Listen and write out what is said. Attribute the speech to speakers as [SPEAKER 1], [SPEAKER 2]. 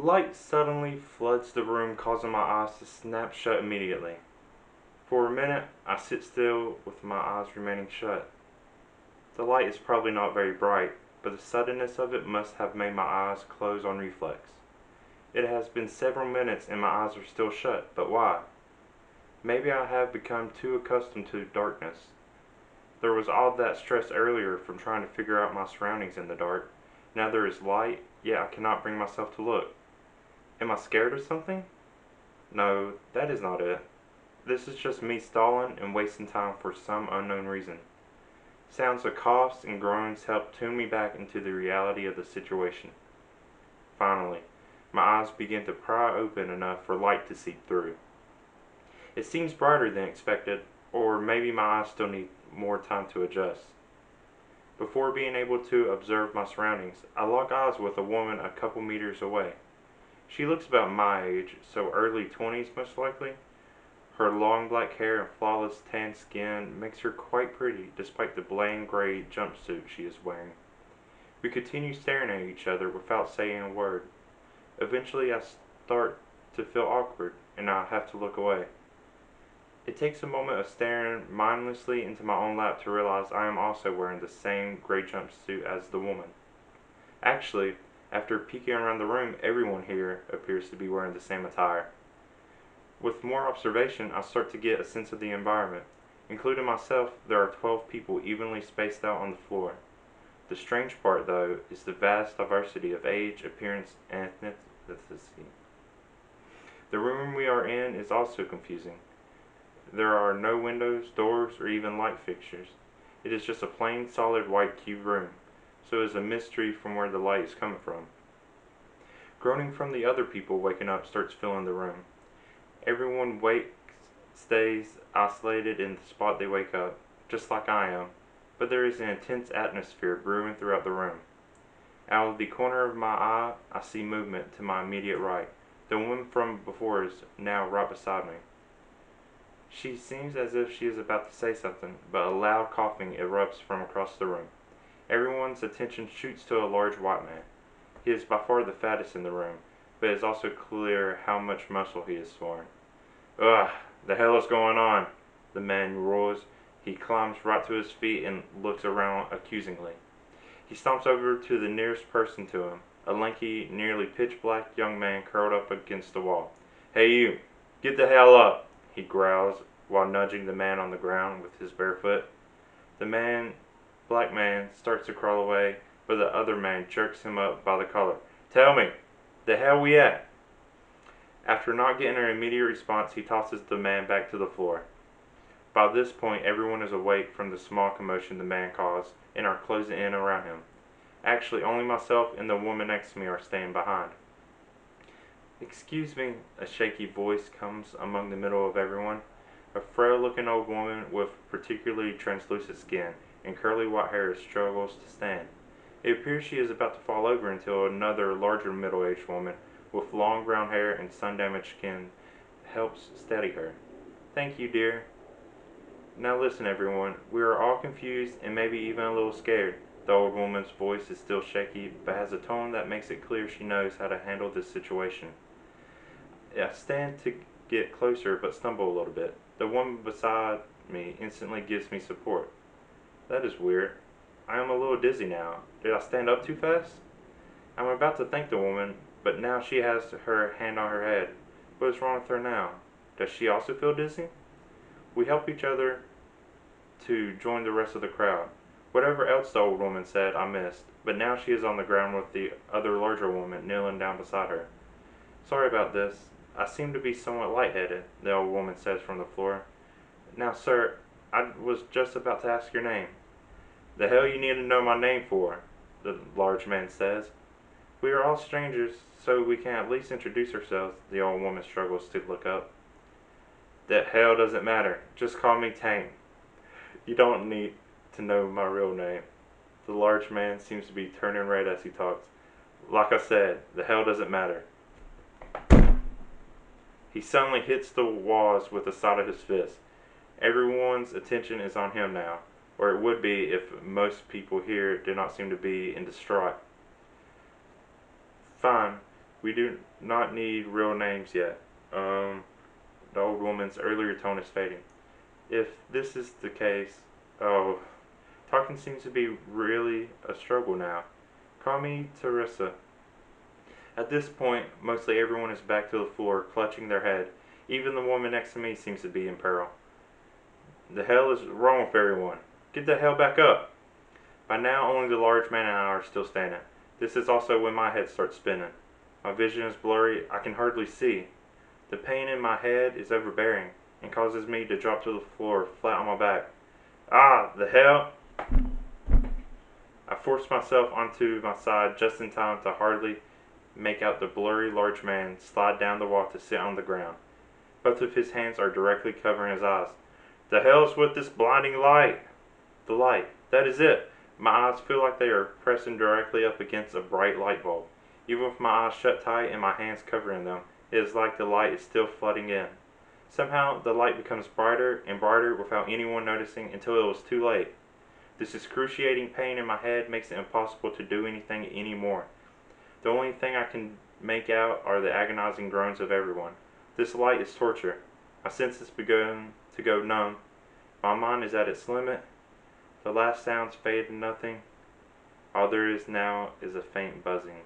[SPEAKER 1] Light suddenly floods the room, causing my eyes to snap shut immediately. For a minute, I sit still with my eyes remaining shut. The light is probably not very bright, but the suddenness of it must have made my eyes close on reflex. It has been several minutes and my eyes are still shut, but why? Maybe I have become too accustomed to darkness. There was all that stress earlier from trying to figure out my surroundings in the dark. Now there is light, yet I cannot bring myself to look. Am I scared of something? No, that is not it. This is just me stalling and wasting time for some unknown reason. Sounds of coughs and groans help tune me back into the reality of the situation. Finally, my eyes begin to pry open enough for light to seep through. It seems brighter than expected, or maybe my eyes still need more time to adjust. Before being able to observe my surroundings, I lock eyes with a woman a couple meters away. She looks about my age, so early 20s most likely. Her long black hair and flawless tan skin makes her quite pretty despite the bland gray jumpsuit she is wearing. We continue staring at each other without saying a word. Eventually I start to feel awkward and I have to look away. It takes a moment of staring mindlessly into my own lap to realize I am also wearing the same gray jumpsuit as the woman. Actually, after peeking around the room, everyone here appears to be wearing the same attire. With more observation, I start to get a sense of the environment. Including myself, there are 12 people evenly spaced out on the floor. The strange part, though, is the vast diversity of age, appearance, and ethnicity. The room we are in is also confusing. There are no windows, doors, or even light fixtures. It is just a plain, solid white cube room, so it is a mystery from where the light is coming from. Groaning from the other people waking up starts filling the room. Everyone stays isolated in the spot they wake up, just like I am, but there is an intense atmosphere brewing throughout the room. Out of the corner of my eye, I see movement to my immediate right. The woman from before is now right beside me. She seems as if she is about to say something, but a loud coughing erupts from across the room. Everyone's attention shoots to a large white man. He is by far the fattest in the room, but it is also clear how much muscle he has sworn. Ugh, the hell is going on? The man roars. He climbs right to his feet and looks around accusingly. He stomps over to the nearest person to him, a lanky, nearly pitch-black young man curled up against the wall. Hey you, get the hell up, he growls while nudging the man on the ground with his bare foot. The black man, starts to crawl away, but the other man jerks him up by the collar. Tell me, the hell we at? After not getting an immediate response, he tosses the man back to the floor. By this point, everyone is awake from the small commotion the man caused and are closing in around him. Actually, only myself and the woman next to me are staying behind. Excuse me, a shaky voice comes among the middle of everyone. A frail-looking old woman with particularly translucent skin and curly white hair struggles to stand. It appears she is about to fall over until another larger middle-aged woman with long brown hair and sun-damaged skin helps steady her. Thank you, dear. Now listen, everyone. We are all confused and maybe even a little scared. The old woman's voice is still shaky, but has a tone that makes it clear she knows how to handle this situation. I stand to get closer but stumble a little bit. The woman beside me instantly gives me support. That is weird. I am a little dizzy now. Did I stand up too fast? I'm about to thank the woman, but now she has her hand on her head. What is wrong with her now? Does she also feel dizzy? We help each other to join the rest of the crowd. Whatever else the old woman said, I missed, but now she is on the ground with the other larger woman kneeling down beside her. Sorry about this. I seem to be somewhat lightheaded, the old woman says from the floor. Now, sir, I was just about to ask your name. The hell you need to know my name for? The large man says. We are all strangers, so we can at least introduce ourselves. The old woman struggles to look up. That hell doesn't matter. Just call me Tang. You don't need to know my real name. The large man seems to be turning red as he talks. Like I said, the hell doesn't matter. He suddenly hits the walls with the side of his fist. Everyone's attention is on him now, or it would be if most people here did not seem to be in distraught. Fine, We do not need real names yet. The old woman's earlier tone is fading. If this is the case, oh, talking seems to be really a struggle now. Call me Teresa. At this point, mostly everyone is back to the floor, clutching their head. Even the woman next to me seems to be in peril. The hell is wrong with everyone? Get the hell back up! By now, only the large man and I are still standing. This is also when my head starts spinning. My vision is blurry, I can hardly see. The pain in my head is overbearing and causes me to drop to the floor flat on my back. Ah, the hell! I force myself onto my side just in time to hardly make out the blurry large man slide down the wall to sit on the ground. Both of his hands are directly covering his eyes. The hell's with this blinding light? The light. That is it. My eyes feel like they are pressing directly up against a bright light bulb. Even with my eyes shut tight and my hands covering them, it is like the light is still flooding in. Somehow, the light becomes brighter and brighter without anyone noticing until it was too late. This excruciating pain in my head makes it impossible to do anything anymore. The only thing I can make out are the agonizing groans of everyone. This light is torture. My senses begin to go numb. My mind is at its limit. The last sounds fade to nothing. All there is now is a faint buzzing.